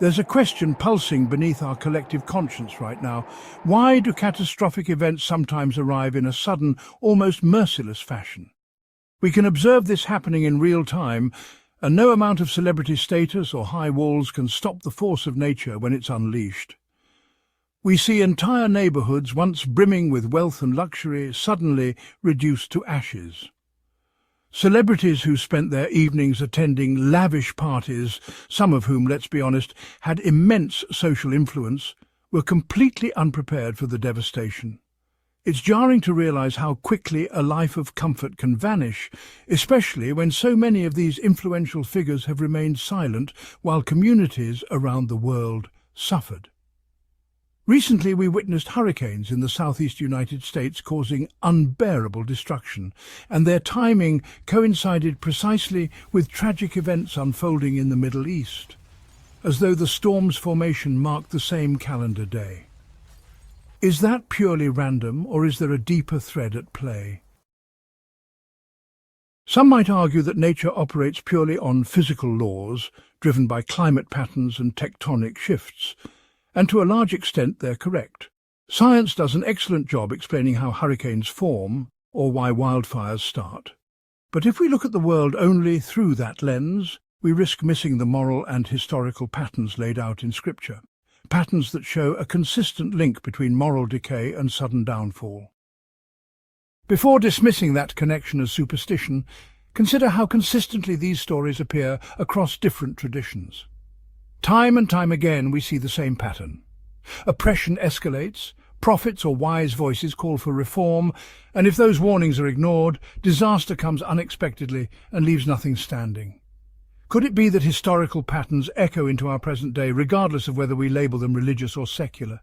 There's a question pulsing beneath our collective conscience right now. Why do catastrophic events sometimes arrive in a sudden, almost merciless fashion? We can observe this happening in real time, and no amount of celebrity status or high walls can stop the force of nature when it's unleashed. We see entire neighbourhoods once brimming with wealth and luxury suddenly reduced to ashes. Celebrities who spent their evenings attending lavish parties, some of whom, let's be honest, had immense social influence, were completely unprepared for the devastation. It's jarring to realise how quickly a life of comfort can vanish, especially when so many of these influential figures have remained silent while communities around the world suffered. Recently, we witnessed hurricanes in the southeast United States causing unbearable destruction, and their timing coincided precisely with tragic events unfolding in the Middle East, as though the storm's formation marked the same calendar day. Is that purely random, or is there a deeper thread at play? Some might argue that nature operates purely on physical laws, driven by climate patterns and tectonic shifts, and to a large extent they're correct. Science does an excellent job explaining how hurricanes form or why wildfires start. But if we look at the world only through that lens, we risk missing the moral and historical patterns laid out in Scripture, patterns that show a consistent link between moral decay and sudden downfall. Before dismissing that connection as superstition, consider how consistently these stories appear across different traditions. Time and time again we see the same pattern. Oppression escalates, prophets or wise voices call for reform, and if those warnings are ignored, disaster comes unexpectedly and leaves nothing standing. Could it be that historical patterns echo into our present day, regardless of whether we label them religious or secular?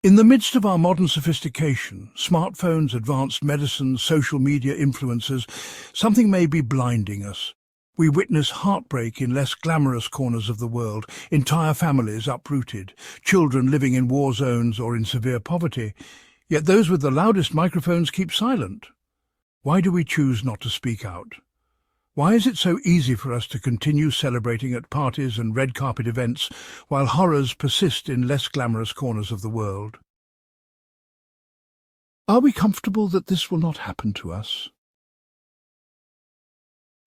In the midst of our modern sophistication, smartphones, advanced medicine, social media influencers, something may be blinding us. We witness heartbreak in less glamorous corners of the world, entire families uprooted, children living in war zones or in severe poverty, yet those with the loudest microphones keep silent. Why do we choose not to speak out? Why is it so easy for us to continue celebrating at parties and red carpet events while horrors persist in less glamorous corners of the world? Are we comfortable that this will not happen to us?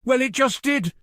Well, it just did.